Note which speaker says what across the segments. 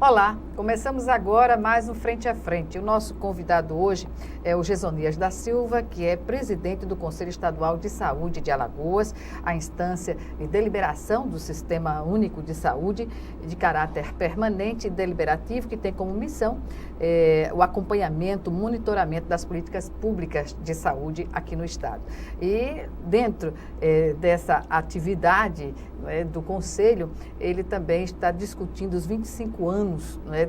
Speaker 1: Olá, começamos agora mais um Frente a Frente. O nosso convidado hoje é o Gesonias da Silva, que é presidente do Conselho Estadual de Saúde de Alagoas, a instância de deliberação do Sistema Único de Saúde de caráter permanente e deliberativo, que tem como missão o acompanhamento, o monitoramento das políticas públicas de saúde aqui no Estado. E dentro dessa atividade do Conselho, ele também está discutindo os 25 anos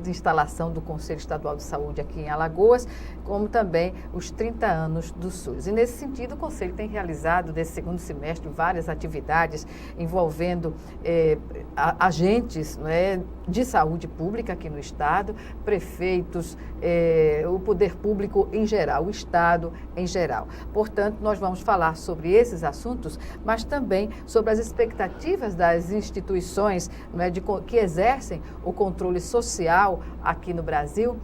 Speaker 1: de instalação do Conselho Estadual de Saúde aqui em Alagoas, como também os 30 anos do SUS. E nesse sentido, o Conselho tem realizado, nesse segundo semestre, várias atividades envolvendo agentes de saúde pública aqui no Estado, prefeitos, o poder público em geral, o Estado em geral. Portanto, nós vamos falar sobre esses assuntos, mas também sobre as expectativas das instituições que exercem o controle social aqui no Brasil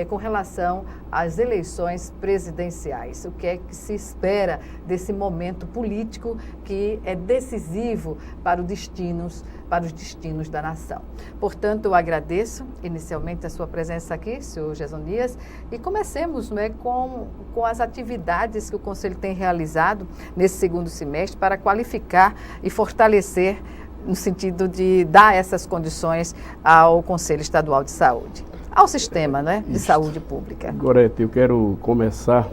Speaker 1: com relação às eleições presidenciais. O que é que se espera desse momento político que é decisivo para os destinos da nação. Portanto, eu agradeço inicialmente a sua presença aqui, senhor Gesonias, e comecemos com as atividades que o Conselho tem realizado nesse segundo semestre para qualificar e fortalecer no sentido de dar essas condições ao Conselho Estadual de Saúde, ao sistema de saúde pública.
Speaker 2: Gorete, eu quero começar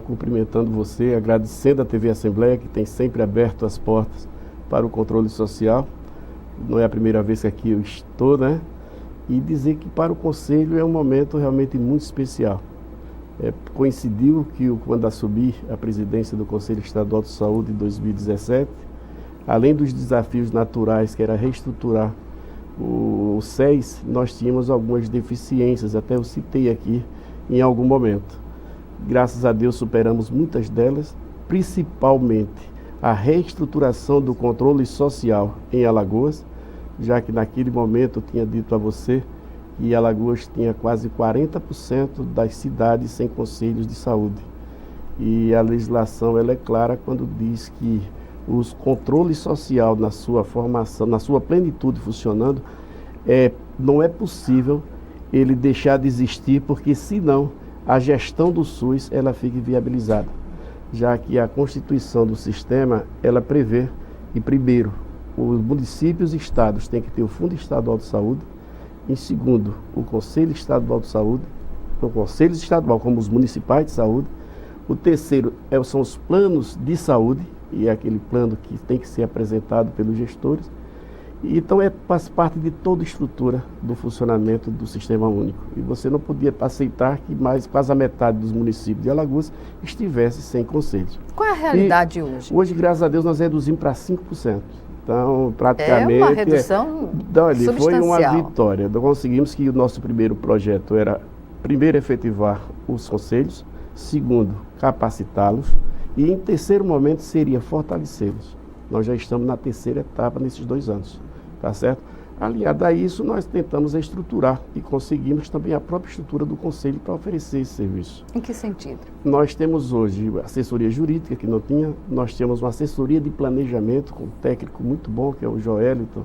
Speaker 2: cumprimentando você, agradecendo a TV Assembleia, que tem sempre aberto as portas para o controle social. Não é a primeira vez que aqui eu estou, e dizer que para o Conselho é um momento realmente muito especial. Coincidiu que quando assumi a presidência do Conselho Estadual de Saúde em 2017, além dos desafios naturais, que era reestruturar o SES, nós tínhamos algumas deficiências, até eu citei aqui em algum momento. Graças a Deus superamos muitas delas, principalmente a reestruturação do controle social em Alagoas, já que naquele momento eu tinha dito a você que Alagoas tinha quase 40% das cidades sem conselhos de saúde. E a legislação ela é clara quando diz que os controles social na sua formação, na sua plenitude funcionando, não é possível ele deixar de existir, porque senão a gestão do SUS ela fica inviabilizada, já que a Constituição do sistema, ela prevê que, primeiro, os municípios e estados têm que ter o Fundo Estadual de Saúde, em segundo, o Conselho Estadual de Saúde, o Conselho Estadual como os municipais de saúde, o terceiro são os planos de saúde, e é aquele plano que tem que ser apresentado pelos gestores, e então faz parte de toda a estrutura do funcionamento do Sistema Único. E você não podia aceitar que quase a metade dos municípios de Alagoas estivesse sem conselhos.
Speaker 1: Qual é a realidade hoje?
Speaker 2: Hoje, graças a Deus, nós reduzimos para 5%. Então, praticamente...
Speaker 1: uma redução substancial.
Speaker 2: Foi uma vitória. Nós conseguimos que o nosso primeiro projeto era, primeiro, efetivar os conselhos, segundo, capacitá-los, e em terceiro momento seria fortalecê-los. Nós já estamos na terceira etapa nesses 2 anos, tá certo? Aliado a isso, nós tentamos estruturar e conseguimos também a própria estrutura do Conselho para oferecer esse serviço.
Speaker 1: Em que sentido?
Speaker 2: Nós temos hoje assessoria jurídica, que não tinha, nós temos uma assessoria de planejamento com um técnico muito bom, que é o Joelito,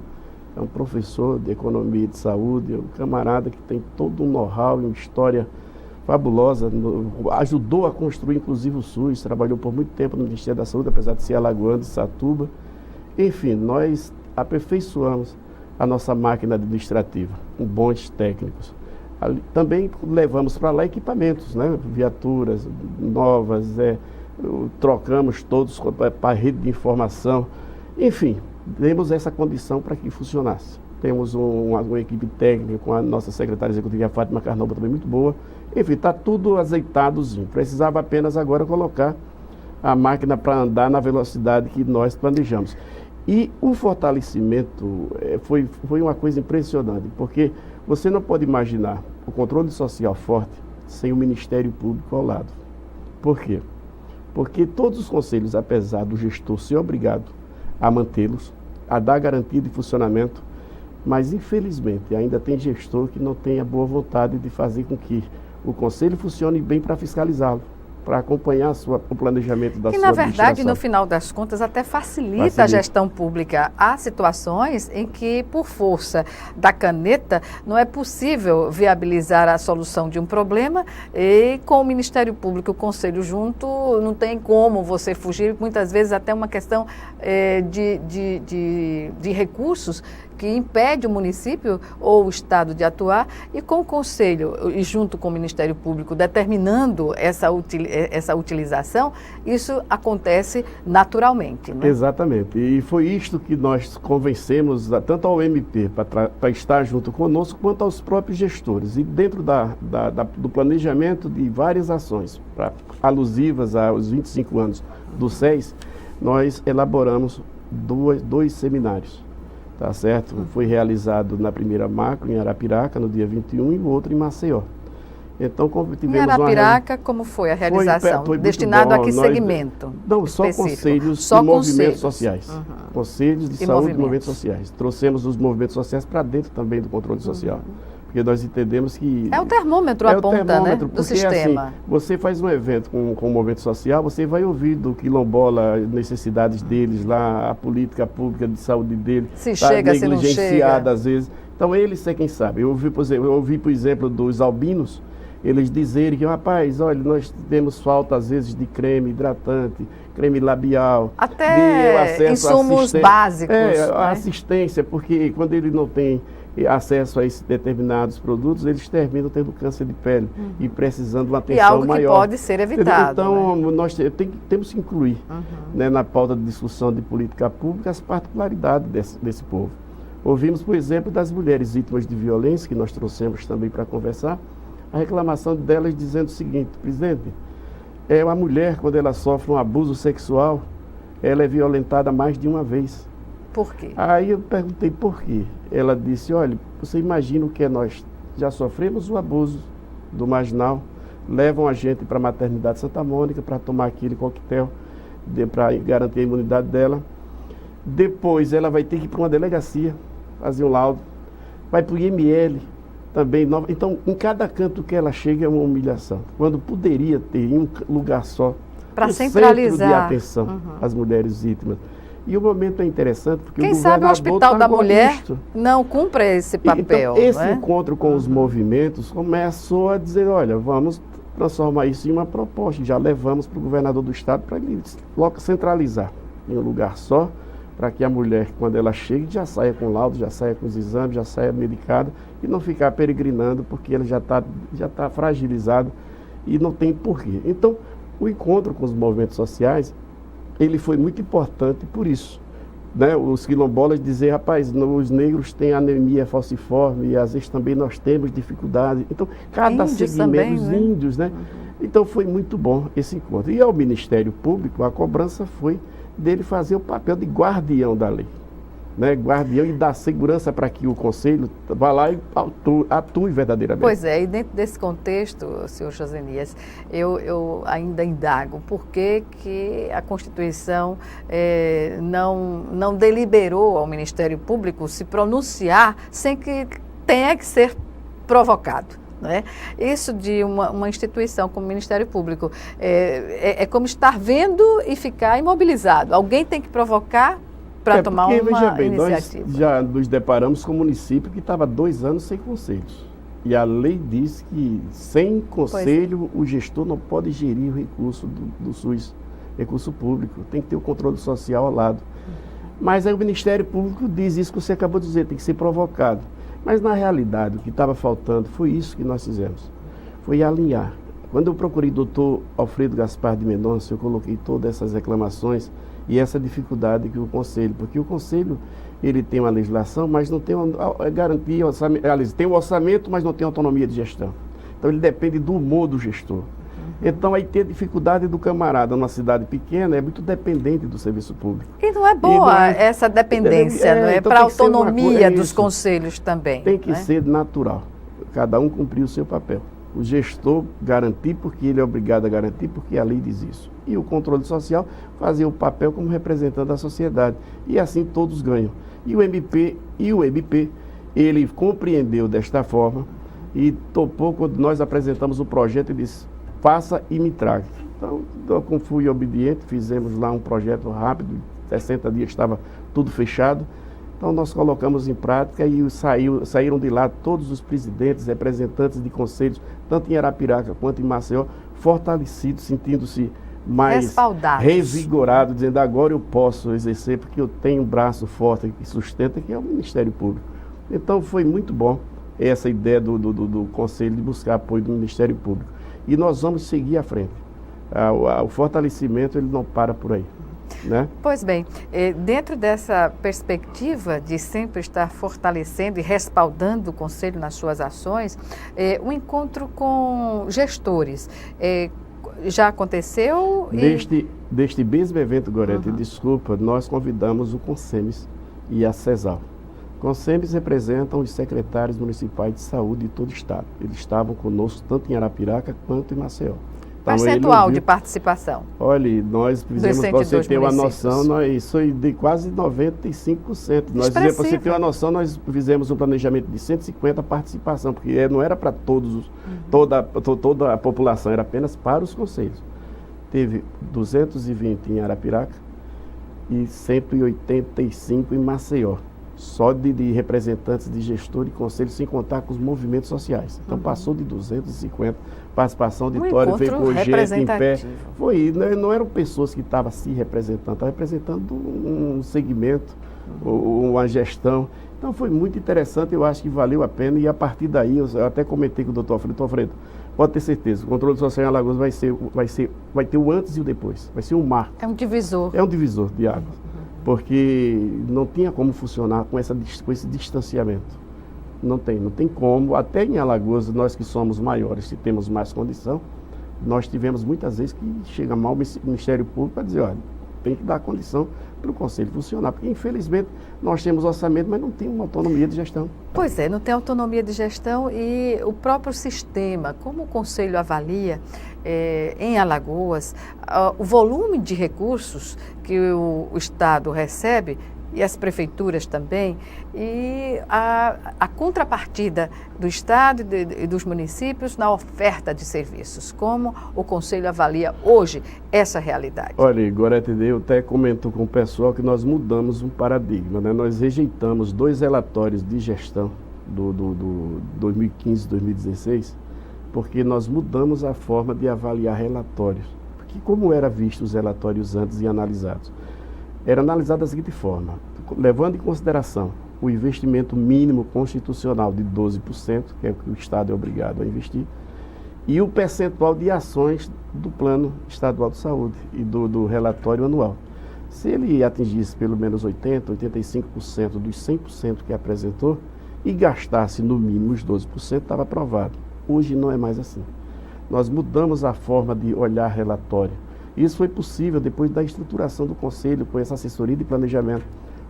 Speaker 2: é um professor de economia e de saúde, é um camarada que tem todo um know-how e uma história fabulosa, ajudou a construir inclusive o SUS, trabalhou por muito tempo no Ministério da Saúde, apesar de ser alagoano, de Satuba. Enfim, nós aperfeiçoamos a nossa máquina administrativa, com bons técnicos. Também levamos para lá equipamentos, viaturas novas, trocamos todos para a rede de informação. Enfim, demos essa condição para que funcionasse. Temos uma equipe técnica com a nossa secretária executiva, a Fátima Carnauba, também muito boa. Enfim, está tudo azeitadozinho. Precisava apenas agora colocar a máquina para andar na velocidade que nós planejamos. E o fortalecimento foi uma coisa impressionante, porque você não pode imaginar o controle social forte sem o Ministério Público ao lado. Por quê? Porque todos os conselhos, apesar do gestor ser obrigado a mantê-los, a dar garantia de funcionamento, mas infelizmente ainda tem gestor que não tem a boa vontade de fazer com que o Conselho funcione bem para fiscalizá-lo. para acompanhar o planejamento da sua
Speaker 1: administração. E, na verdade, no
Speaker 2: administração.
Speaker 1: final das contas, até facilita a gestão pública. Há situações em que, por força da caneta, não é possível viabilizar a solução de um problema e, com o Ministério Público e o Conselho junto, não tem como você fugir. Muitas vezes, até uma questão de recursos que impede o município ou o Estado de atuar, e com o Conselho e junto com o Ministério Público determinando essa utilização, isso acontece naturalmente. Né?
Speaker 2: Exatamente. E foi isto que nós convencemos tanto ao MP para estar junto conosco, quanto aos próprios gestores. E dentro do planejamento de várias ações alusivas aos 25 anos do SES, nós elaboramos dois seminários. Tá certo? Foi realizado na primeira macro, em Arapiraca, no dia 21, e o outro em Maceió. Então, tivemos
Speaker 1: em Arapiraca, como foi a realização?
Speaker 2: Foi
Speaker 1: destinado a que segmento?
Speaker 2: Não, só conselhos de movimentos sociais. Conselhos de saúde e movimentos sociais. Trouxemos os movimentos sociais para dentro também do controle social. Porque nós entendemos que...
Speaker 1: É o termômetro, a ponta, né, do sistema.
Speaker 2: Assim, você faz um evento com o movimento social, você vai ouvir do quilombola, necessidades deles lá, a política pública de saúde dele.
Speaker 1: Se chega, se não chega.
Speaker 2: Negligenciada às vezes. Então, eles é quem sabe. Eu ouvi, por exemplo, dos albinos, eles dizerem que, rapaz, olha, nós temos falta às vezes de creme hidratante, creme labial.
Speaker 1: Até insumos básicos.
Speaker 2: A assistência, porque quando ele não tem acesso a esses determinados produtos, eles terminam tendo câncer de pele e precisando de uma atenção maior.
Speaker 1: E algo que pode ser evitado.
Speaker 2: Então, nós temos que incluir né, na pauta de discussão de política pública as particularidades desse povo. Ouvimos, por exemplo, das mulheres vítimas de violência, que nós trouxemos também para conversar, a reclamação delas dizendo o seguinte: presidente, a mulher, quando ela sofre um abuso sexual, ela é violentada mais de uma vez.
Speaker 1: Por quê?
Speaker 2: Aí eu perguntei por quê. Ela disse, olha, você imagina o que nós já sofremos o abuso do marginal, levam a gente para a maternidade Santa Mônica para tomar aquele coquetel para garantir a imunidade dela. Depois ela vai ter que ir para uma delegacia, fazer um laudo, vai para o IML também. Então, em cada canto que ela chega é uma humilhação, quando poderia ter em um lugar só
Speaker 1: para centralizar
Speaker 2: centro de atenção às mulheres vítimas. E o momento é interessante porque
Speaker 1: quem sabe o Hospital da Mulher não cumpre esse papel.
Speaker 2: Então, esse encontro com os movimentos começou a dizer, olha, vamos transformar isso em uma proposta. Já levamos para o governador do estado para ele logo centralizar em um lugar só, para que a mulher, quando ela chegue, já saia com laudo, já saia com os exames, já saia medicada e não ficar peregrinando, porque ela já tá fragilizada e não tem porquê. Então, o encontro com os movimentos sociais, ele foi muito importante por isso. Né? Os quilombolas dizer, rapaz, os negros têm anemia falciforme e às vezes também nós temos dificuldade. Então, cada segmento, também, os índios, né? Então foi muito bom esse encontro. E ao Ministério Público, a cobrança foi dele fazer o papel de guardião da lei. Né, guardião e dar segurança para que o Conselho vá lá e atue verdadeiramente.
Speaker 1: Pois é, e dentro desse contexto, senhor Josenias, eu ainda indago por que a Constituição não deliberou ao Ministério Público se pronunciar sem que tenha que ser provocado. Né? Isso de uma instituição como o Ministério Público é como estar vendo e ficar imobilizado. Alguém tem que provocar para tomar uma iniciativa.
Speaker 2: Nós já nos deparamos com um município que estava 2 anos sem conselhos. E a lei diz que sem conselho o gestor não pode gerir o recurso do SUS, recurso público. Tem que ter o controle social ao lado. Mas aí o Ministério Público diz isso que você acabou de dizer, tem que ser provocado. Mas na realidade o que estava faltando foi isso que nós fizemos. Foi alinhar. Quando eu procurei o doutor Alfredo Gaspar de Mendonça, eu coloquei todas essas reclamações e essa dificuldade que o Conselho, porque o Conselho, ele tem uma legislação, mas não tem uma garantia, tem um orçamento, mas não tem autonomia de gestão. Então ele depende do humor do gestor. Então aí tem a dificuldade do camarada numa cidade pequena, é muito dependente do serviço público.
Speaker 1: E não é boa essa dependência, não é? Então para a autonomia dos conselhos também.
Speaker 2: Tem que ser natural, cada um cumprir o seu papel. O gestor garantir porque ele é obrigado a garantir, porque a lei diz isso. E o controle social fazer o papel como representante da sociedade. E assim todos ganham. E o MP, ele compreendeu desta forma e topou quando nós apresentamos o projeto e disse, faça e me traga. Então, como fui obediente, fizemos lá um projeto rápido, 60 dias estava tudo fechado. Então, nós colocamos em prática e saíram de lá todos os presidentes, representantes de conselhos, tanto em Arapiraca quanto em Maceió, fortalecidos, sentindo-se mais revigorado, dizendo agora eu posso exercer porque eu tenho um braço forte que sustenta, que é o Ministério Público. Então foi muito bom essa ideia do Conselho de buscar apoio do Ministério Público. E nós vamos seguir à frente. O fortalecimento ele não para por aí. Né?
Speaker 1: Pois bem, dentro dessa perspectiva de sempre estar fortalecendo e respaldando o Conselho nas suas ações, o encontro com gestores já aconteceu?
Speaker 2: Deste mesmo evento, Gorete, desculpa, nós convidamos o Consemes e a CESAL. Consemes representam os secretários municipais de saúde de todo o estado. Eles estavam conosco tanto em Arapiraca quanto em Maceió. Então,
Speaker 1: percentual de participação?
Speaker 2: Olha, nós fizemos, para você ter uma noção, isso foi de quase 95%. Para você ter uma noção, nós fizemos um planejamento de 150 participação, porque não era para todos, toda a população, era apenas para os conselhos. Teve 220 em Arapiraca e 185 em Maceió. Só de representantes de gestor e conselho, sem contar com os movimentos sociais. Então passou de 250, participação auditória, veio com gente em pé. Foi, não eram pessoas que estavam se representando, estavam representando um segmento, uma gestão. Então foi muito interessante, eu acho que valeu a pena e a partir daí, eu até comentei com o doutor Alfredo, pode ter certeza, o controle social em Alagoas vai ter o antes e o depois, vai ser um marco.
Speaker 1: É um divisor.
Speaker 2: É um divisor de águas. Porque não tinha como funcionar com esse distanciamento. Não tem como. Até em Alagoas, nós que somos maiores, que temos mais condição, nós tivemos muitas vezes que chega mal o Ministério Público para dizer, olha, tem que dar condição para o Conselho funcionar. Porque, infelizmente, nós temos orçamento, mas não tem uma autonomia de gestão.
Speaker 1: Pois é, não tem autonomia de gestão e o próprio sistema, como o Conselho avalia em Alagoas, o volume de recursos que o Estado recebe e as prefeituras também, e a contrapartida do Estado e dos municípios na oferta de serviços. Como o Conselho avalia hoje essa realidade?
Speaker 2: Olha, Gorete, eu até comento com o pessoal que nós mudamos um paradigma, né? Nós rejeitamos 2 relatórios de gestão do 2015 e 2016, porque nós mudamos a forma de avaliar relatórios. Porque como era visto os relatórios antes e analisados? Era analisado da seguinte forma, levando em consideração o investimento mínimo constitucional de 12%, que é o que o Estado é obrigado a investir, e o percentual de ações do Plano Estadual de Saúde e do relatório anual. Se ele atingisse pelo menos 80%, 85% dos 100% que apresentou e gastasse no mínimo os 12%, estava aprovado. Hoje não é mais assim. Nós mudamos a forma de olhar relatório. Isso foi possível depois da estruturação do Conselho, com essa assessoria de planejamento,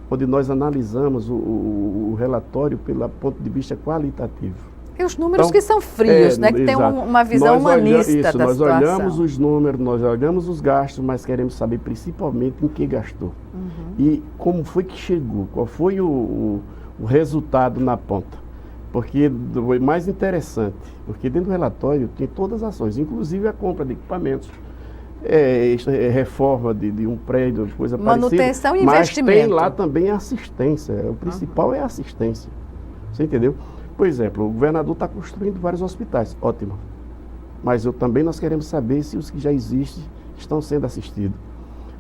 Speaker 2: onde nós analisamos o relatório pelo ponto de vista qualitativo.
Speaker 1: E os números então, que são frios, né? Que tem uma visão humanista da
Speaker 2: nós
Speaker 1: situação.
Speaker 2: Nós olhamos os números, nós olhamos os gastos, mas queremos saber principalmente em que gastou. E como foi que chegou, qual foi o resultado na ponta. Porque foi mais interessante, porque dentro do relatório tem todas as ações, inclusive a compra de equipamentos, reforma de um prédio, coisa
Speaker 1: manutenção
Speaker 2: parecida.
Speaker 1: E investimento.
Speaker 2: Mas tem lá também a assistência, o principal é a assistência. Você entendeu? Por exemplo, o governador está construindo vários hospitais, ótimo. Mas nós queremos saber se os que já existem estão sendo assistidos.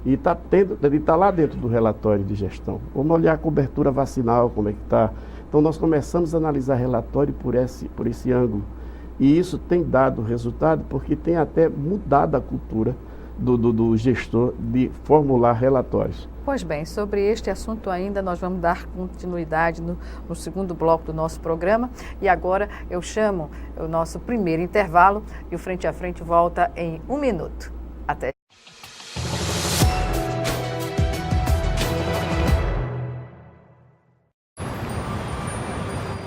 Speaker 2: E está lá dentro do relatório de gestão. Vamos olhar a cobertura vacinal, como é que está. Então nós começamos a analisar relatório por esse ângulo. E isso tem dado resultado porque tem até mudado a cultura do gestor de formular relatórios.
Speaker 1: Pois bem, sobre este assunto ainda nós vamos dar continuidade no segundo bloco do nosso programa. E agora eu chamo o nosso primeiro intervalo e o Frente a Frente volta em 1 minuto. Até.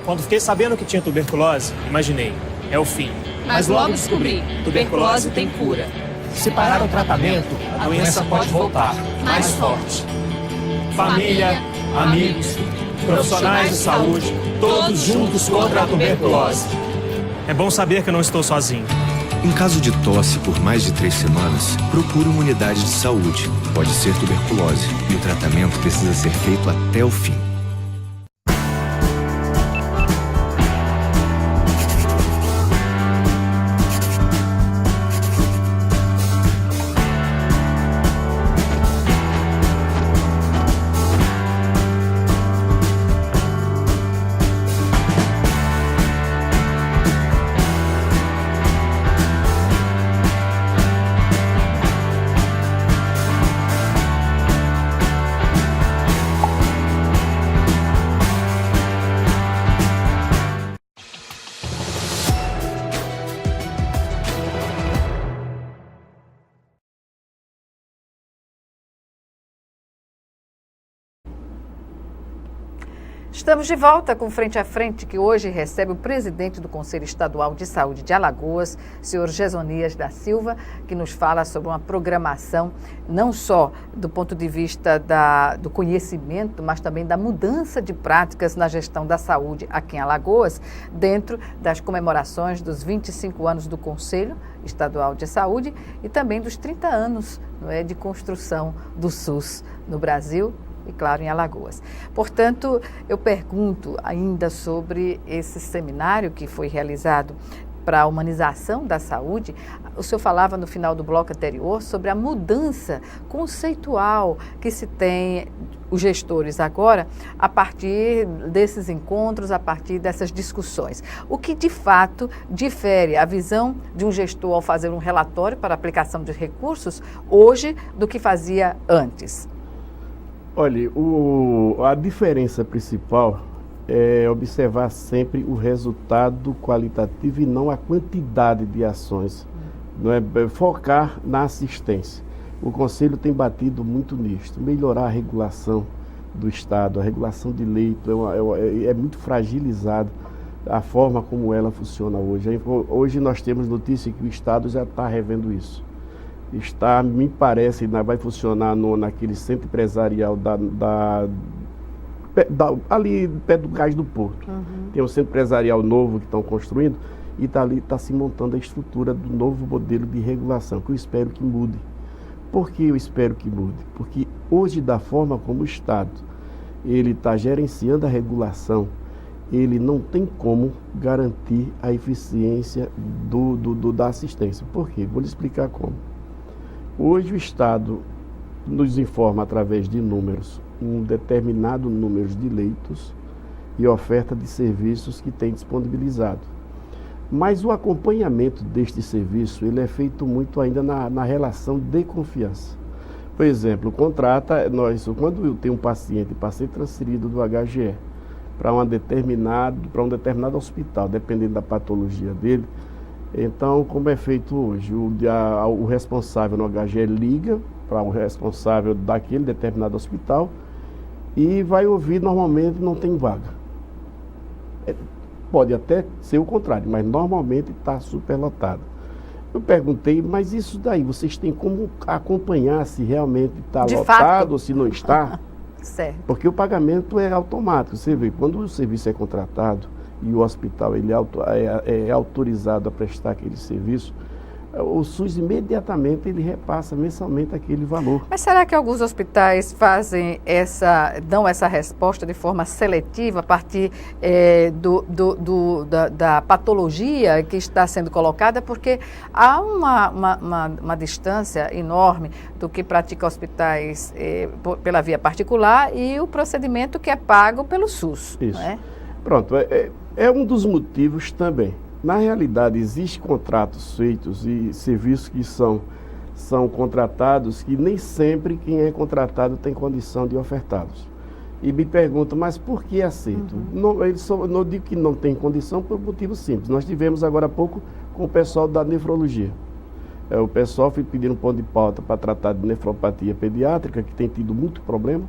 Speaker 3: Quando fiquei sabendo que tinha tuberculose, imaginei, é o fim.
Speaker 4: Mas logo descobri, tuberculose tem cura.
Speaker 3: Se parar o tratamento, a doença pode voltar, mais forte. Família, amigos, profissionais de saúde, todos juntos contra a tuberculose. É bom saber que eu não estou sozinho.
Speaker 5: Em caso de tosse por mais de 3 semanas, procure uma unidade de saúde. Pode ser tuberculose e o tratamento precisa ser feito até o fim.
Speaker 1: Estamos de volta com Frente a Frente, que hoje recebe o presidente do Conselho Estadual de Saúde de Alagoas, senhor Gesonias da Silva, que nos fala sobre uma programação não só do ponto de vista do conhecimento, mas também da mudança de práticas na gestão da saúde aqui em Alagoas, dentro das comemorações dos 25 anos do Conselho Estadual de Saúde e também dos 30 anos, não é, de construção do SUS no Brasil e, claro, em Alagoas. Portanto, eu pergunto ainda sobre esse seminário que foi realizado para a humanização da saúde. O senhor falava no final do bloco anterior sobre a mudança conceitual que se tem os gestores agora a partir desses encontros, a partir dessas discussões. O que de fato difere a visão de um gestor ao fazer um relatório para a aplicação de recursos hoje do que fazia antes?
Speaker 2: Olha, a diferença principal é observar sempre o resultado qualitativo e não a quantidade de ações. Não é focar na assistência. O Conselho tem batido muito nisto, melhorar a regulação do Estado, a regulação de leito é muito fragilizada a forma como ela funciona hoje. Hoje nós temos notícia que o Estado já está revendo isso. Me parece, vai funcionar naquele centro empresarial ali perto do Cais do Porto. Tem um centro empresarial novo que estão construindo e está se montando a estrutura do novo modelo de regulação, que eu espero que mude. Por que eu espero que mude? Porque hoje, da forma como o Estado ele está gerenciando a regulação, ele não tem como garantir a eficiência da assistência. Por quê? Vou lhe explicar como. Hoje o Estado nos informa através de números, um determinado número de leitos e oferta de serviços que tem disponibilizado. Mas o acompanhamento deste serviço, ele é feito muito ainda na relação de confiança. Por exemplo, quando eu tenho um paciente para ser transferido do HGE para um determinado hospital, dependendo da patologia dele, então, como é feito hoje? O responsável no HGE liga para o responsável daquele determinado hospital e vai ouvir, normalmente não tem vaga. Pode até ser o contrário, mas normalmente está superlotado. Eu perguntei, mas isso daí, vocês têm como acompanhar se realmente está lotado ou se não está?
Speaker 1: Certo.
Speaker 2: Porque o pagamento é automático. Você vê, quando o serviço é contratado e o hospital ele é autorizado a prestar aquele serviço, o SUS imediatamente ele repassa mensalmente aquele valor.
Speaker 1: Mas será que alguns hospitais dão essa resposta de forma seletiva a partir da patologia que está sendo colocada? Porque há uma distância enorme do que pratica hospitais pela via particular e o procedimento que é pago pelo SUS.
Speaker 2: Isso.
Speaker 1: Não é?
Speaker 2: Pronto, é um dos motivos também. Na realidade, existem contratos feitos e serviços que são contratados que nem sempre quem é contratado tem condição de ofertá-los. E me perguntam, mas por que aceito? Não digo que não tem condição por motivo simples. Nós tivemos agora há pouco com o pessoal da nefrologia. O pessoal foi pedir um ponto de pauta para tratar de nefropatia pediátrica, que tem tido muito problema.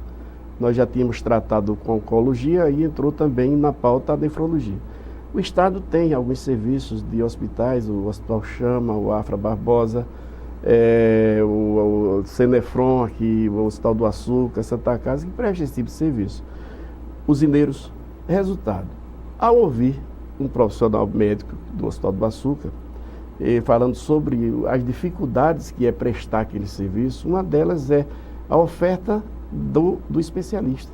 Speaker 2: Nós já tínhamos tratado com oncologia e entrou também na pauta a nefrologia. O Estado tem alguns serviços de hospitais, o Hospital Chama, o Afra Barbosa, o Cenefron aqui, o Hospital do Açúcar, Santa Casa, que presta esse tipo de serviço. Usineiros, resultado. Ao ouvir um profissional médico do Hospital do Açúcar, falando sobre as dificuldades que é prestar aquele serviço. Uma delas é a oferta do especialista.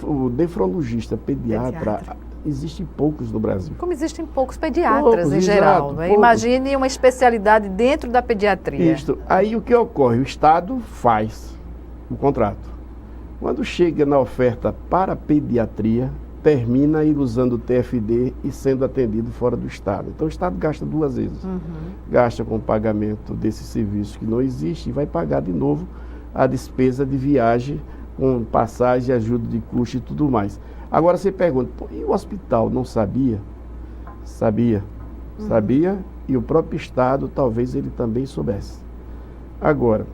Speaker 2: O nefrologista, pediatra, existem poucos no Brasil.
Speaker 1: Como existem poucos pediatras em geral. Exato, né? Imagine uma especialidade dentro da pediatria.
Speaker 2: Isso. Aí o que ocorre? O Estado faz o contrato. Quando chega na oferta para a pediatria, termina ele usando o TFD e sendo atendido fora do Estado. Então o Estado gasta duas vezes. Gasta com o pagamento desse serviço que não existe e vai pagar de novo a despesa de viagem, com passagem, ajuda de custo e tudo mais. Agora você pergunta, e o hospital não sabia? Sabia. Sabia, e o próprio Estado talvez ele também soubesse. Agora,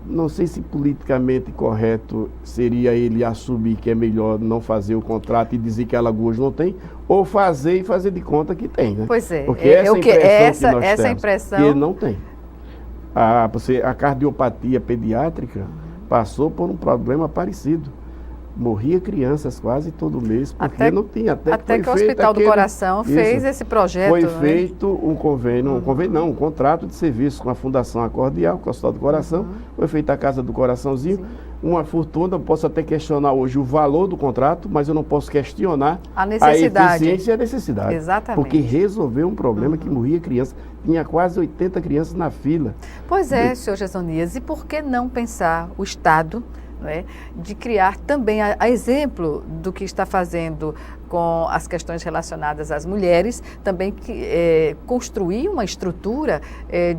Speaker 2: não sei se politicamente correto seria ele assumir que é melhor não fazer o contrato e dizer que Alagoas não tem, ou fazer e fazer de conta que tem, né?
Speaker 1: Pois é.
Speaker 2: Porque essa impressão que ele não tem. A cardiopatia pediátrica passou por um problema parecido. Morria crianças quase todo mês, porque não tinha.
Speaker 1: Até que o Hospital do Coração fez esse projeto.
Speaker 2: Foi feito um convênio, um contrato de serviço com a Fundação Acordial, com o Hospital do Coração. Foi feita a Casa do Coraçãozinho. Uma fortuna, eu posso até questionar hoje o valor do contrato, mas eu não posso questionar a eficiência e a necessidade.
Speaker 1: Exatamente.
Speaker 2: Porque resolveu um problema que morria criança. Tinha quase 80 crianças na fila.
Speaker 1: Pois é, senhor Gersonias, e por que não pensar o Estado, de criar também, a exemplo do que está fazendo com as questões relacionadas às mulheres, também construir uma estrutura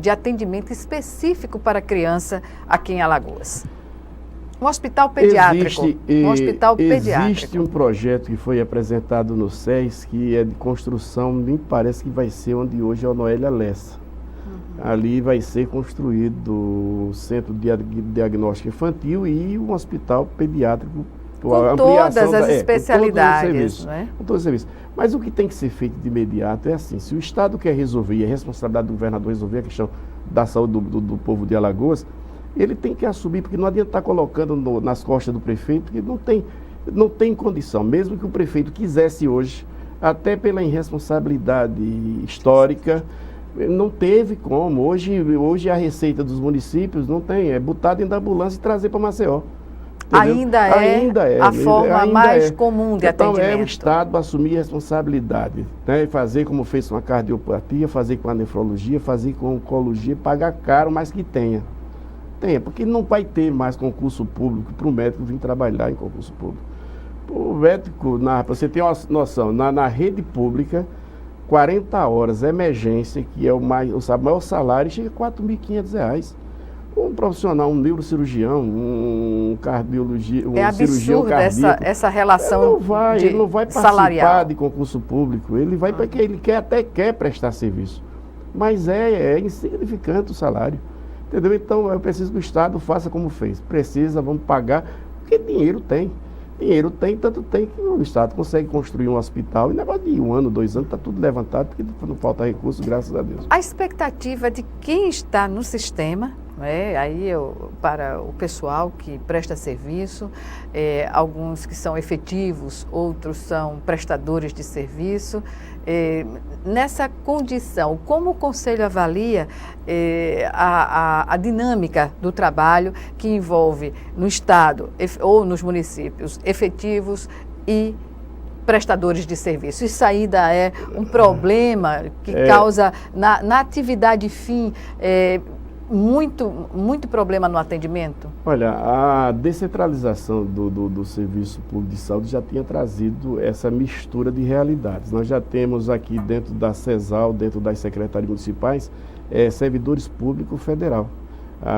Speaker 1: de atendimento específico para a criança aqui em Alagoas? Um hospital pediátrico.
Speaker 2: Existe um projeto que foi apresentado no SES, que é de construção, me parece que vai ser onde hoje é o Noélia Lessa. Ali vai ser construído o Centro de Diagnóstico Infantil e um hospital pediátrico.
Speaker 1: Com todas as especialidades.
Speaker 2: Com todos os serviços. Mas o que tem que ser feito de imediato é assim, se o Estado quer resolver, e é responsabilidade do governador resolver a questão da saúde do povo de Alagoas, ele tem que assumir, porque não adianta estar colocando nas costas do prefeito, porque não tem condição. Mesmo que o prefeito quisesse hoje, até pela irresponsabilidade histórica, não teve como. Hoje a receita dos municípios não tem, é botar dentro da ambulância e trazer para Maceió.
Speaker 1: Ainda é a forma mais comum de atendimento.
Speaker 2: Então é o Estado assumir a responsabilidade, fazer como fez com a cardiopatia, fazer com a nefrologia, fazer com a oncologia, pagar caro, mas que tenha. Porque não vai ter mais concurso público para o médico vir trabalhar em concurso público. O médico, para você ter uma noção, na rede pública, 40 horas, emergência, que é o maior salário, chega a R$ 4.500. Um profissional, um neurocirurgião, um cardiologista, um cirurgião cardíaco.
Speaker 1: Essa relação
Speaker 2: ele não vai participar
Speaker 1: salarial
Speaker 2: de concurso público, ele vai porque ele até quer prestar serviço. Mas é insignificante o salário. Entendeu? Então, eu preciso que o Estado faça como fez. Vamos pagar, porque dinheiro tem. Dinheiro tem, tanto tem que o Estado consegue construir um hospital. E negócio de 1 ano, 2 anos, está tudo levantado, porque não falta recurso, graças a Deus.
Speaker 1: A expectativa de quem está no sistema, para o pessoal que presta serviço, alguns que são efetivos, outros são prestadores de serviço. Nessa condição, como o Conselho avalia a dinâmica do trabalho que envolve no Estado ou nos municípios efetivos e prestadores de serviço? Isso ainda é um problema que causa, na atividade fim, muito problema no atendimento?
Speaker 2: Olha, a descentralização do Serviço Público de Saúde já tinha trazido essa mistura de realidades. Nós já temos aqui dentro da CESAL, dentro das secretarias municipais, servidores públicos federal.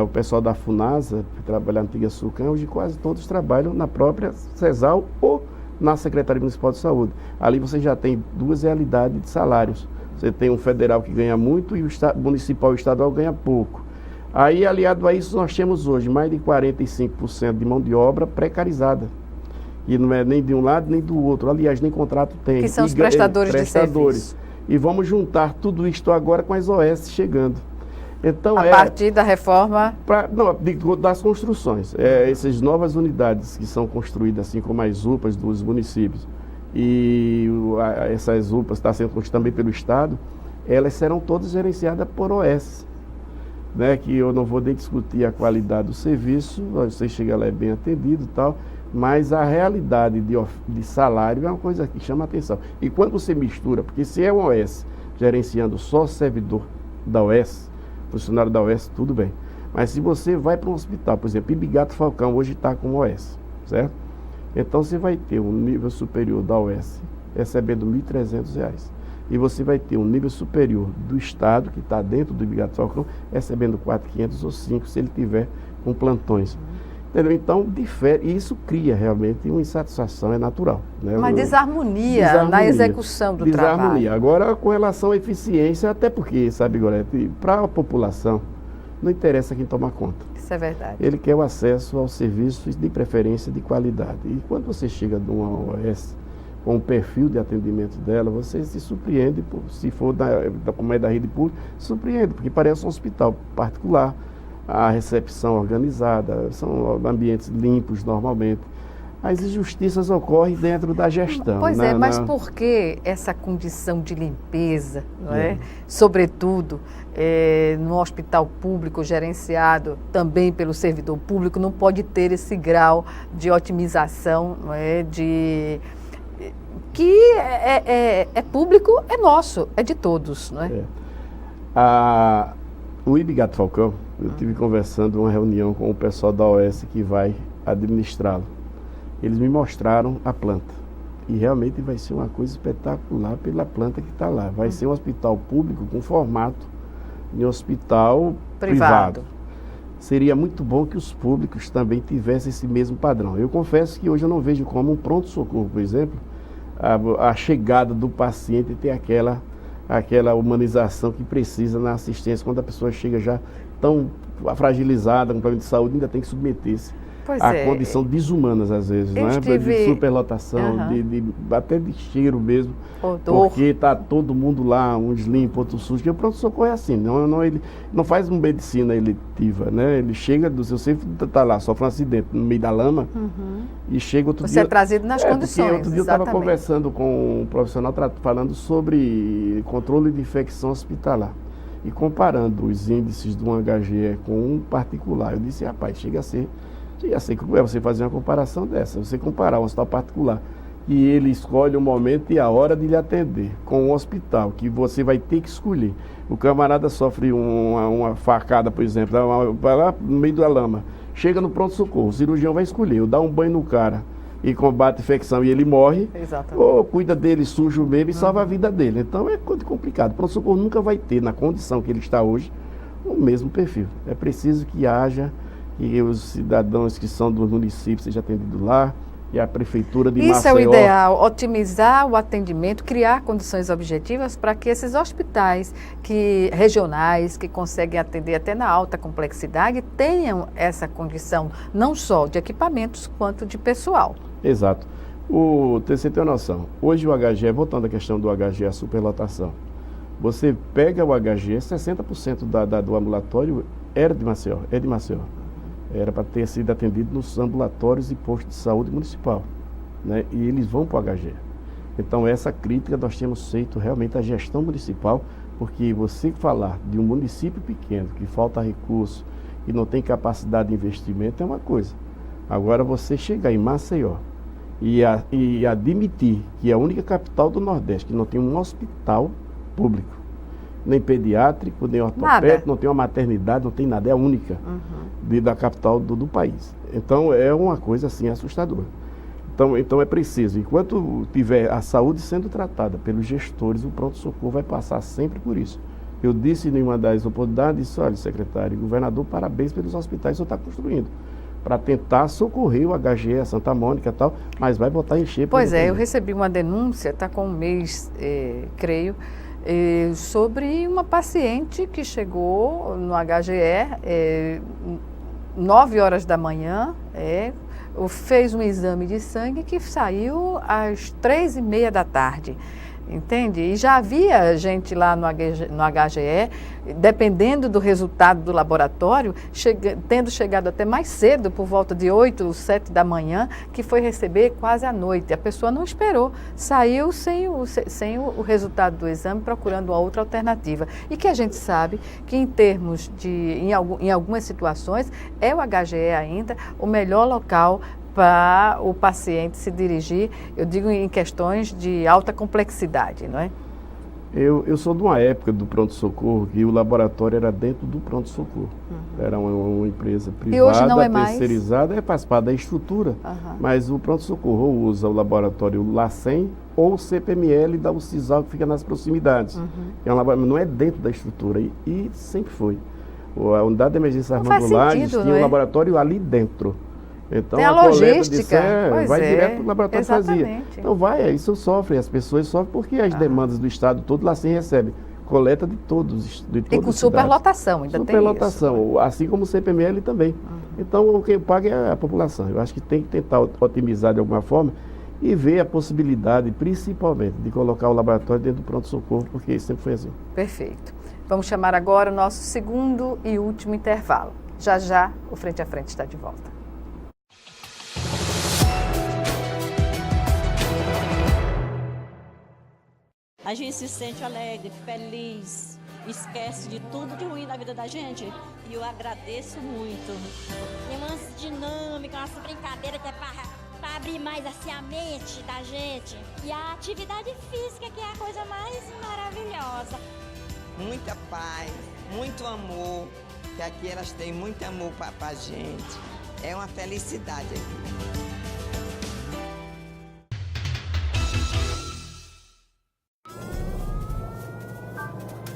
Speaker 2: O pessoal da FUNASA, que trabalha na antiga SUCAM, hoje quase todos trabalham na própria CESAL ou na Secretaria Municipal de Saúde. Ali você já tem duas realidades de salários. Você tem um federal que ganha muito e o municipal e estadual ganha pouco. Aí, aliado a isso, nós temos hoje mais de 45% de mão de obra precarizada. E não é nem de um lado nem do outro. Aliás, nem contrato tem.
Speaker 1: Que são os prestadores de serviço.
Speaker 2: E vamos juntar tudo isto agora com as OS chegando. Então,
Speaker 1: a partir da reforma?
Speaker 2: Das construções. Essas novas unidades que são construídas, assim como as UPAs dos municípios, e essas UPAs estão sendo construídas também pelo Estado, elas serão todas gerenciadas por OS, né? Que eu não vou nem discutir a qualidade do serviço, você chega lá é bem atendido e tal, mas a realidade de salário é uma coisa que chama a atenção. E quando você mistura, porque se é um OS gerenciando só servidor da OS, funcionário da OS, tudo bem. Mas se você vai para um hospital, por exemplo, Ibigato Falcão hoje está com OS, certo? Então você vai ter um nível superior da OS recebendo R$ 1.300. E você vai ter um nível superior do Estado, que está dentro do Ibigato Falcão, recebendo 4.500 ou 5 se ele tiver com plantões. Entendeu? Então, difere, e isso cria realmente uma insatisfação, é natural. Né?
Speaker 1: Uma desarmonia na execução do trabalho.
Speaker 2: Agora, com relação à eficiência, até porque, sabe, Gorete, para a população, não interessa quem toma conta.
Speaker 1: Isso é verdade.
Speaker 2: Ele quer o acesso aos serviços de preferência de qualidade. E quando você chega numa OS, com o perfil de atendimento dela, você se surpreende, se for como é da rede pública, surpreende, porque parece um hospital particular. A recepção organizada, são ambientes limpos normalmente. As injustiças ocorrem dentro da gestão.
Speaker 1: Pois é, mas por que essa condição de limpeza, não é? Sobretudo no hospital público gerenciado também pelo servidor público, não pode ter esse grau de otimização, não é? Que é público, é nosso, é de todos, não é?
Speaker 2: O Ibigato Falcão, eu estive conversando uma reunião com o pessoal da OS que vai administrá-lo. Eles me mostraram a planta. E realmente vai ser uma coisa espetacular pela planta que está lá. Vai ser um hospital público com formato de um hospital privado. Seria muito bom que os públicos também tivessem esse mesmo padrão. Eu confesso que hoje eu não vejo como um pronto-socorro, por exemplo, a chegada do paciente ter aquela humanização que precisa na assistência, quando a pessoa chega já tão fragilizada, com problema de saúde, ainda tem que submeter-se a condição desumanas, às vezes, de superlotação, até de cheiro mesmo, porque está todo mundo lá, uns limpos, outros sujos, porque o pronto-socorro é assim, ele não faz uma medicina eletiva, né? Ele chega, você está lá, sofre um acidente no meio da lama, e chega outro dia...
Speaker 1: Você é trazido nas condições,
Speaker 2: outro dia eu estava conversando com um profissional falando sobre controle de infecção hospitalar, e comparando os índices de um HGE com um particular. Eu disse, rapaz, chega a ser cruel você fazer uma comparação dessa, você comparar um hospital particular, e ele escolhe o momento e a hora de lhe atender, com um hospital que você vai ter que escolher. O camarada sofre uma facada, por exemplo, vai lá no meio da lama, chega no pronto-socorro, o cirurgião vai escolher, ou dá um banho no cara e combate a infecção e ele morre, ou cuida dele sujo mesmo e salva a vida dele. Então é complicado. O pronto-socorro nunca vai ter, na condição que ele está hoje, o mesmo perfil. É preciso que haja, que os cidadãos que são dos municípios sejam atendidos lá, e a prefeitura de Maceió...
Speaker 1: Isso é o ideal, otimizar o atendimento, criar condições objetivas para que esses hospitais regionais, que conseguem atender até na alta complexidade, tenham essa condição, não só de equipamentos, quanto de pessoal.
Speaker 2: Exato. Você tem uma noção, hoje o HGE, voltando à questão do HGE, a superlotação, você pega o HGE, 60% do ambulatório era de Maceió, é de Maceió. Era para ter sido atendido nos ambulatórios e postos de saúde municipal, né? E eles vão para o HGE. Então essa crítica nós temos feito realmente à gestão municipal, porque você falar de um município pequeno, que falta recurso, que não tem capacidade de investimento, é uma coisa. Agora você chegar em Maceió e admitir que é a única capital do Nordeste que não tem um hospital público, nem pediátrico, nem ortopédico, não tem uma maternidade, não tem nada, é a única da capital do país. Então é uma coisa assim assustadora. Então é preciso, enquanto tiver a saúde sendo tratada pelos gestores, o pronto-socorro vai passar sempre por isso. Eu disse em uma das oportunidades, olha, secretário, governador, parabéns pelos hospitais que o senhor está construindo, para tentar socorrer o HGE, a Santa Mônica e tal, mas vai botar a encher.
Speaker 1: Pois é, eu recebi uma denúncia, está com um mês, creio, sobre uma paciente que chegou no HGE 9 horas da manhã, fez um exame de sangue que saiu às 3h30 da tarde. Entende? E já havia gente lá no HGE, dependendo do resultado do laboratório, tendo chegado até mais cedo, por volta de 8 ou 7 da manhã, que foi receber quase à noite. A pessoa não esperou, saiu sem o resultado do exame, procurando uma outra alternativa. E que a gente sabe que em termos em algumas situações, é o HGE ainda o melhor local para o paciente se dirigir, eu digo em questões de alta complexidade, não é?
Speaker 2: Eu sou de uma época do pronto-socorro que o laboratório era dentro do pronto-socorro. Era uma empresa privada,
Speaker 1: e hoje não é mais?
Speaker 2: Terceirizada, faz parte da estrutura, mas o pronto-socorro usa o laboratório LACEN ou o CPML da UCISAL, que fica nas proximidades. É um laboratório, não é dentro da estrutura, e sempre foi. A unidade de emergência Armando Lages tinha um laboratório ali dentro. Então,
Speaker 1: tem a logística,
Speaker 2: vai direto para o laboratório
Speaker 1: exatamente.
Speaker 2: fazia. Então isso sofre, as pessoas sofrem porque as demandas do Estado todo lá se recebe. Coleta de todos.
Speaker 1: E com superlotação, ainda tem isso.
Speaker 2: Superlotação, assim como o CPML também. Então, o que paga é a população. Eu acho que tem que tentar otimizar de alguma forma e ver a possibilidade, principalmente, de colocar o laboratório dentro do pronto-socorro, porque isso sempre foi assim.
Speaker 1: Perfeito. Vamos chamar agora o nosso segundo e último intervalo. Já já, o Frente a Frente está de volta.
Speaker 6: A gente se sente alegre, feliz, esquece de tudo de ruim da vida da gente. E eu agradeço muito.
Speaker 7: Tem umas dinâmicas, umas brincadeiras que é para abrir mais assim a mente da gente. E a atividade física que é a coisa mais maravilhosa.
Speaker 8: Muita paz, muito amor, que aqui elas têm muito amor para a gente. É uma felicidade aqui.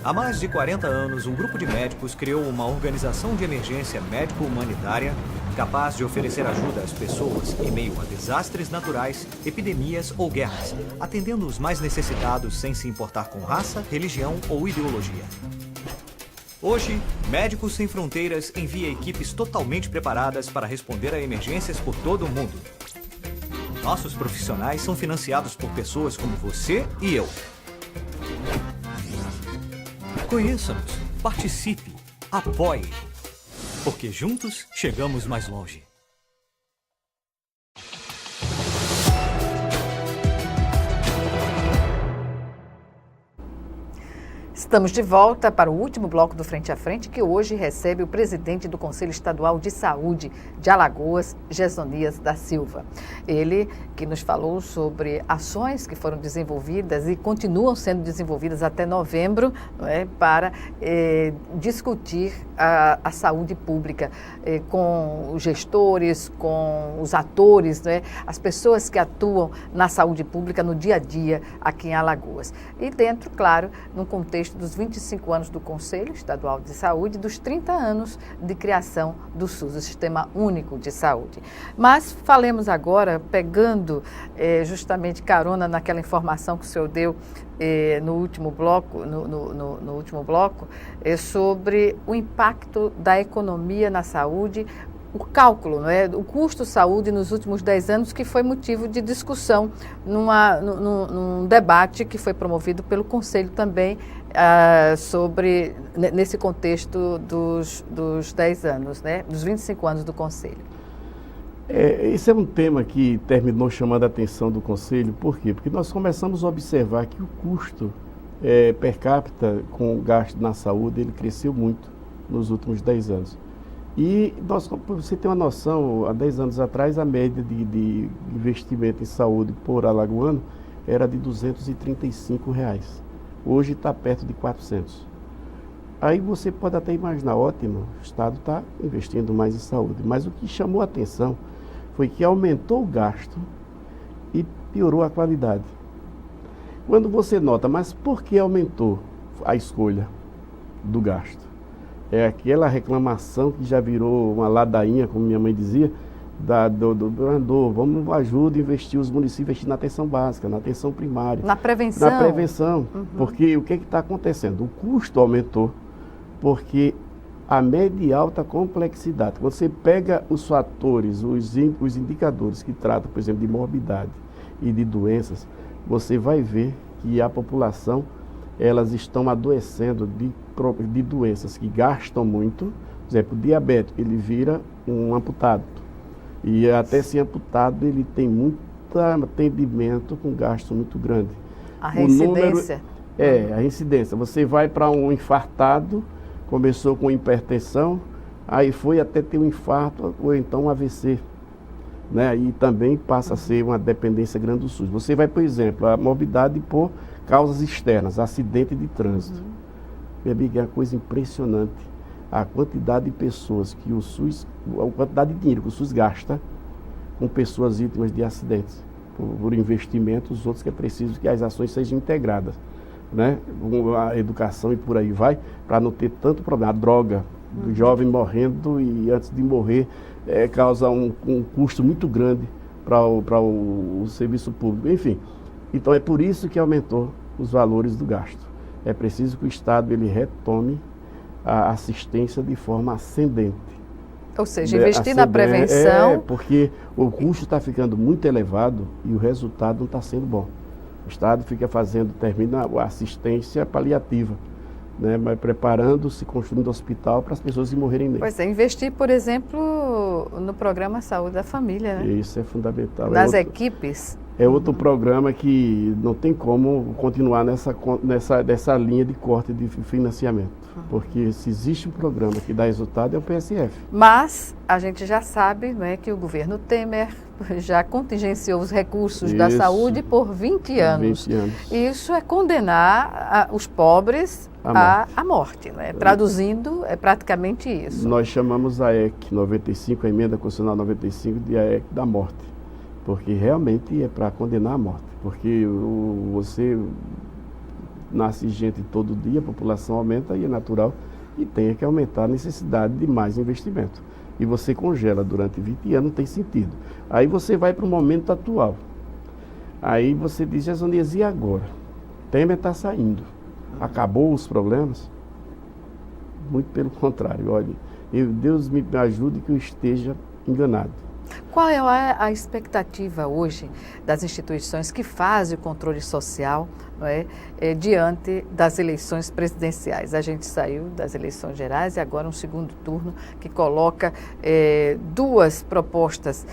Speaker 9: Há mais de 40 anos, um grupo de médicos criou uma organização de emergência médico-humanitária capaz de oferecer ajuda às pessoas em meio a desastres naturais, epidemias ou guerras, atendendo os mais necessitados sem se importar com raça, religião ou ideologia. Hoje, Médicos Sem Fronteiras envia equipes totalmente preparadas para responder a emergências por todo o mundo. Nossos profissionais são financiados por pessoas como você e eu. Conheça-nos, participe, apoie, porque juntos chegamos mais longe.
Speaker 1: Estamos de volta para o último bloco do Frente a Frente, que hoje recebe o presidente do Conselho Estadual de Saúde de Alagoas, Gesonias da Silva. Ele que nos falou sobre ações que foram desenvolvidas e continuam sendo desenvolvidas até novembro, não é, para discutir a saúde pública com os gestores, com os atores, não é, as pessoas que atuam na saúde pública no dia a dia aqui em Alagoas. E dentro, claro, num contexto dos 25 anos do Conselho Estadual de Saúde, dos 30 anos de criação do SUS, o Sistema Único de Saúde. Mas falemos agora, pegando justamente carona naquela informação que o senhor deu no último bloco, no último bloco, sobre o impacto da economia na saúde, o cálculo, não é? O custo saúde nos últimos 10 anos, que foi motivo de discussão num debate que foi promovido pelo Conselho também, nesse contexto dos 10 anos, né? Dos 25 anos do Conselho.
Speaker 2: Esse é um tema que terminou chamando a atenção do Conselho. Por quê? Porque nós começamos a observar que o custo per capita com o gasto na saúde, ele cresceu muito nos últimos 10 anos. E nós, para você ter uma noção, há 10 anos atrás, a média de investimento em saúde por alagoano era de R$235. Hoje está perto de 400. Aí você pode até imaginar, ótimo, o Estado está investindo mais em saúde. Mas o que chamou a atenção foi que aumentou o gasto e piorou a qualidade. Quando você nota, mas por que aumentou a escolha do gasto? É aquela reclamação que já virou uma ladainha, como minha mãe dizia, do governador, vamos ajuda a investir, os municípios investir na atenção básica, na atenção primária.
Speaker 1: Na prevenção.
Speaker 2: Na prevenção, porque o que está acontecendo? O custo aumentou, porque a média e alta complexidade, quando você pega os fatores, os indicadores que tratam, por exemplo, de morbidade e de doenças, você vai ver que a população, elas estão adoecendo de doenças que gastam muito. Por exemplo, o diabético, ele vira um amputado. E até ser amputado, ele tem muito atendimento com gasto muito grande.
Speaker 1: A reincidência.
Speaker 2: A reincidência. Você vai para um infartado, começou com hipertensão, aí foi até ter um infarto ou então um AVC. Né? E também passa a ser uma dependência grande do SUS. Você vai, por exemplo, a morbidade por causas externas, acidente de trânsito. Minha amiga, é uma coisa impressionante. A quantidade de pessoas que o SUS, a quantidade de dinheiro que o SUS gasta com pessoas vítimas de acidentes, por investimentos, outros que é preciso que as ações sejam integradas, né? A educação e por aí vai, para não ter tanto problema. A droga, do jovem morrendo e antes de morrer, causa um custo muito grande para o serviço público. Enfim, então é por isso que aumentou os valores do gasto. É preciso que o Estado ele retome a assistência de forma ascendente.
Speaker 1: Ou seja, investir na prevenção.
Speaker 2: Porque o custo está ficando muito elevado e o resultado não está sendo bom. O Estado termina a assistência paliativa, né, mas preparando-se, construindo hospital para as pessoas que morrerem nele.
Speaker 1: Pois é, investir, por exemplo, no programa Saúde da Família, né?
Speaker 2: Isso é fundamental.
Speaker 1: Nas equipes.
Speaker 2: É outro programa que não tem como continuar nessa linha de corte de financiamento. Porque se existe um programa que dá resultado é o PSF.
Speaker 1: Mas a gente já sabe, né, que o governo Temer já contingenciou os recursos da saúde por 20 anos. 20 anos. Isso é condenar os pobres à morte. Né? Traduzindo, é praticamente isso.
Speaker 2: Nós chamamos a EC 95, a Emenda Constitucional 95, de a EC da morte. Porque realmente é para condenar a morte. Porque você nasce gente todo dia, a população aumenta e é natural e tem que aumentar a necessidade de mais investimento. E você congela durante 20 anos, não tem sentido. Aí você vai para o momento atual. Aí você diz, Jezonias, e agora? Temer está saindo. Acabou os problemas? Muito pelo contrário, olha, Deus me ajude que eu esteja enganado.
Speaker 1: Qual é a expectativa hoje das instituições que fazem o controle social, não é, diante das eleições presidenciais? A gente saiu das eleições gerais e agora um segundo turno que coloca duas propostas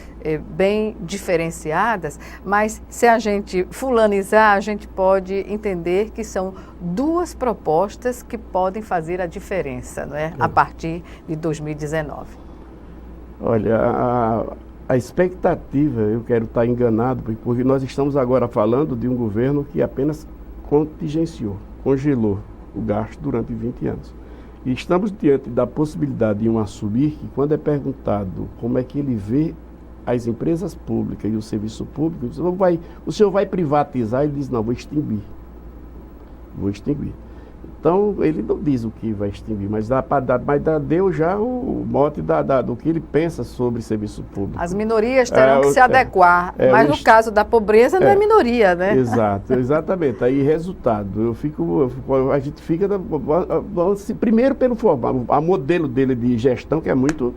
Speaker 1: bem diferenciadas, mas se a gente fulanizar, a gente pode entender que são duas propostas que podem fazer a diferença, não é, a partir de 2019.
Speaker 2: Olha, a expectativa, eu quero estar enganado, porque nós estamos agora falando de um governo que apenas contingenciou, congelou o gasto durante 20 anos. E estamos diante da possibilidade de um assumir que, quando é perguntado como é que ele vê as empresas públicas e o serviço público, o senhor vai privatizar? Ele diz, não, vou extinguir. Vou extinguir. Então, ele não diz o que vai extinguir, mas deu já o mote do que ele pensa sobre serviço público.
Speaker 1: As minorias terão que se adequar, mas no caso da pobreza não é minoria, né?
Speaker 2: Exato, exatamente. Aí, resultado, a gente fica, primeiro pelo formato, a modelo dele de gestão, que é muito...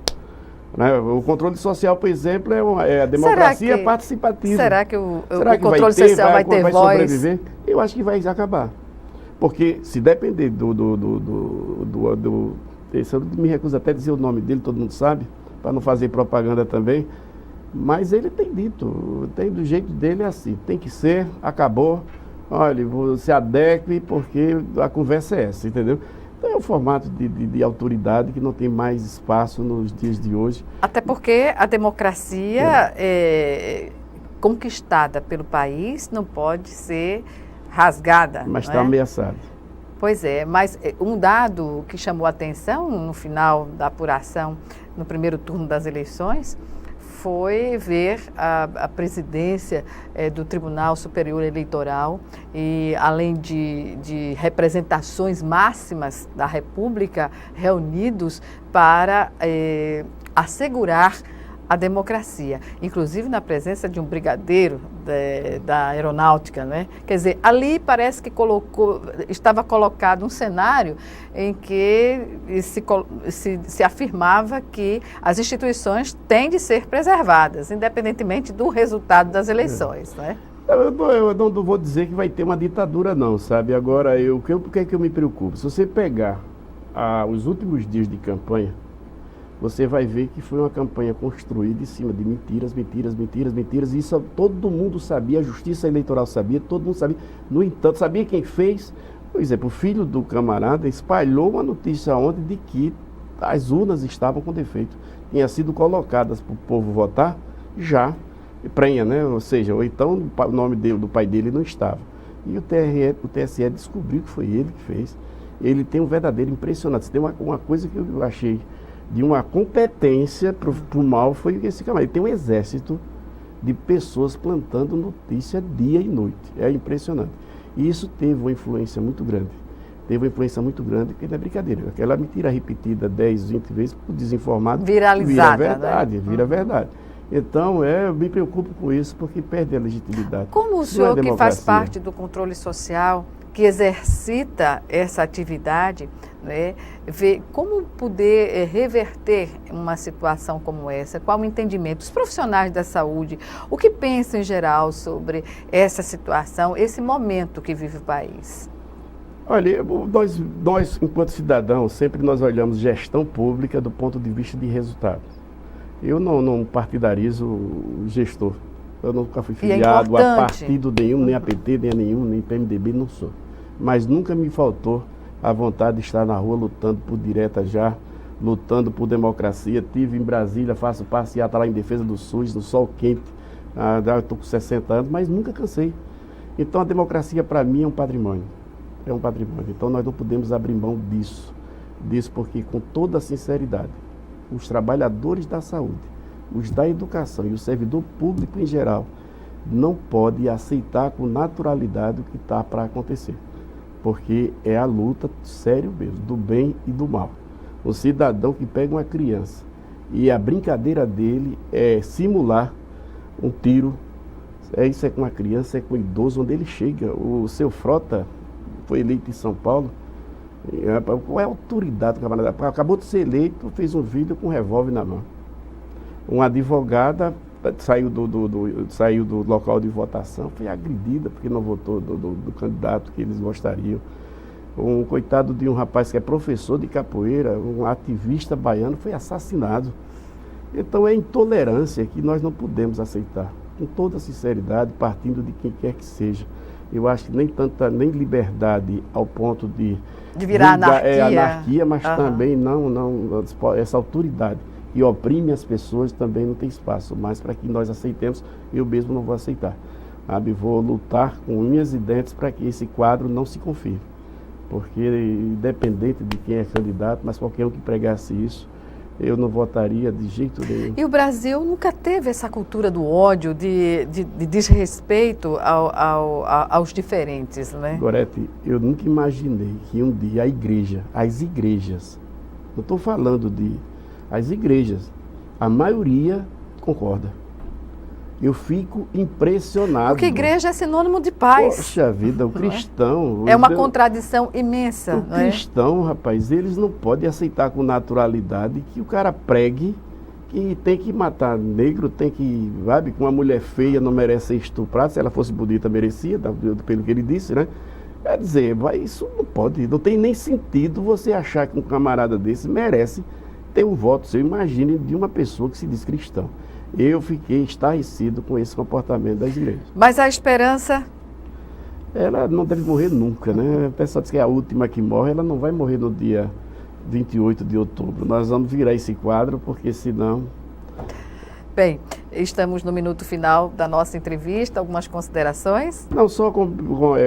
Speaker 2: Né? O controle social, por exemplo, é a democracia participativa.
Speaker 1: Será que o controle social vai ter voz?
Speaker 2: Sobreviver? Eu acho que vai acabar. Porque se depender eu me recuso até a dizer o nome dele, todo mundo sabe, para não fazer propaganda também, mas ele tem dito, do jeito dele é assim, tem que ser, acabou, olha, se adeque porque a conversa é essa, entendeu? Então é um formato de autoridade que não tem mais espaço nos dias de hoje.
Speaker 1: Até porque a democracia conquistada pelo país não pode ser rasgada.
Speaker 2: Mas está ameaçado.
Speaker 1: Pois é, mas um dado que chamou a atenção no final da apuração, no primeiro turno das eleições, foi ver a presidência do Tribunal Superior Eleitoral e, além de representações máximas da República reunidos para assegurar a democracia, inclusive na presença de um brigadeiro da aeronáutica, né? Quer dizer, ali parece que estava colocado um cenário em que se afirmava que as instituições têm de ser preservadas, independentemente do resultado das eleições, né?
Speaker 2: Eu não vou dizer que vai ter uma ditadura não, sabe? Agora, por que é que eu me preocupo? Se você pegar os últimos dias de campanha, você vai ver que foi uma campanha construída em cima de mentiras, e isso todo mundo sabia, a Justiça Eleitoral sabia, todo mundo sabia. No entanto, sabia quem fez? Por exemplo, o filho do camarada espalhou uma notícia ontem de que as urnas estavam com defeito. Tinha sido colocadas para o povo votar já prenha, né? Ou seja, ou então o nome do pai dele não estava. E o TSE descobriu que foi ele que fez. Ele tem um verdadeiro impressionante. Tem uma coisa que eu achei de uma competência para o mal, foi esse camarada. Ele tem um exército de pessoas plantando notícia dia e noite. É impressionante. E isso teve uma influência muito grande. Porque não é brincadeira. Aquela mentira repetida 10, 20 vezes para o desinformado
Speaker 1: viralizada,
Speaker 2: vira verdade,
Speaker 1: né?
Speaker 2: Vira verdade. Então, eu me preocupo com isso, porque perde a legitimidade.
Speaker 1: Como o senhor, que faz parte do controle social, que exercita essa atividade, né, vê como poder reverter uma situação como essa? Qual o entendimento? Os profissionais da saúde, o que pensam em geral sobre essa situação, esse momento que vive o país?
Speaker 2: Olha, nós enquanto cidadãos, sempre nós olhamos gestão pública do ponto de vista de resultados. Eu não partidarizo o gestor. Eu nunca fui filiado a partido nenhum, nem a PT, nem a nenhum, nem PMDB, não sou. Mas nunca me faltou a vontade de estar na rua lutando por direta já, lutando por democracia. Tive em Brasília, faço passeata lá em defesa do SUS, no sol quente. Eu estou com 60 anos, mas nunca cansei. Então a democracia para mim é um patrimônio. É um patrimônio. Então nós não podemos abrir mão disso. Disso porque, com toda a sinceridade, os trabalhadores da saúde, os da educação e o servidor público em geral não podem aceitar com naturalidade o que está para acontecer. Porque é a luta, sério mesmo, do bem e do mal. O cidadão que pega uma criança e a brincadeira dele é simular um tiro, isso é com uma criança, é com um idoso, onde ele chega. O seu Frota foi eleito em São Paulo. Qual é a autoridade do camarada? Acabou de ser eleito, fez um vídeo com um revólver na mão. Uma advogada saiu do local de votação, foi agredida porque não votou do candidato que eles gostariam. Um coitado de um rapaz que é professor de capoeira, um ativista baiano, foi assassinado. Então é intolerância que nós não podemos aceitar, com toda sinceridade, partindo de quem quer que seja. Eu acho que nem liberdade ao ponto de
Speaker 1: virar anarquia.
Speaker 2: Anarquia, mas também essa autoridade que oprime as pessoas também não tem espaço mais para que nós aceitemos. Eu mesmo não vou aceitar. Sabe? Vou lutar com unhas e dentes para que esse quadro não se confirme. Porque, independente de quem é candidato, mas qualquer um que pregasse isso, eu não votaria de jeito nenhum.
Speaker 1: E o Brasil nunca teve essa cultura do ódio, de desrespeito aos diferentes, né?
Speaker 2: Gorete, eu nunca imaginei que um dia as igrejas, não estou falando as igrejas, a maioria concorda. Eu fico impressionado.
Speaker 1: Porque igreja é sinônimo de paz.
Speaker 2: Poxa vida, o cristão...
Speaker 1: É uma contradição imensa.
Speaker 2: O cristão, rapaz, eles não podem aceitar com naturalidade que o cara pregue que tem que matar negro, tem que, sabe, que uma mulher feia não merece ser estuprada, se ela fosse bonita merecia, pelo que ele disse, né? Quer dizer, isso não pode, não tem nem sentido você achar que um camarada desse merece ter um voto seu. Imagine de uma pessoa que se diz cristão. Eu fiquei estarrecido com esse comportamento das igrejas.
Speaker 1: Mas a esperança?
Speaker 2: Ela não deve morrer nunca, né? O pessoal diz que é a última que morre, ela não vai morrer no dia 28 de outubro. Nós vamos virar esse quadro, porque senão...
Speaker 1: Bem, estamos no minuto final da nossa entrevista. Algumas considerações?
Speaker 2: Não, só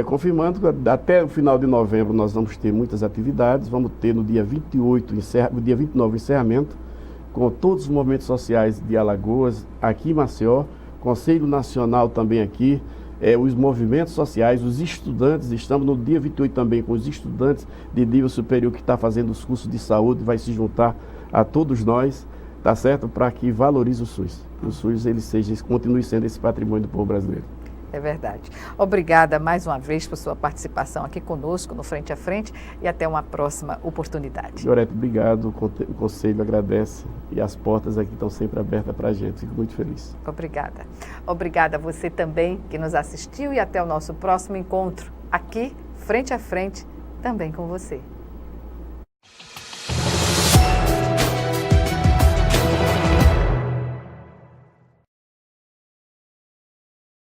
Speaker 2: confirmando que até o final de novembro nós vamos ter muitas atividades. Vamos ter no dia 29 o encerramento, com todos os movimentos sociais de Alagoas, aqui em Maceió, Conselho Nacional também aqui, os movimentos sociais, os estudantes, estamos no dia 28 também com os estudantes de nível superior que está fazendo os cursos de saúde, vai se juntar a todos nós, tá certo? Para que valorize o SUS. O SUS ele continue sendo esse patrimônio do povo brasileiro.
Speaker 1: É verdade. Obrigada mais uma vez por sua participação aqui conosco no Frente a Frente e até uma próxima oportunidade.
Speaker 2: Gorete, obrigado. O Conselho agradece e as portas aqui estão sempre abertas para a gente. Fico muito feliz.
Speaker 1: Obrigada. Obrigada a você também que nos assistiu e até o nosso próximo encontro aqui, Frente a Frente, também com você.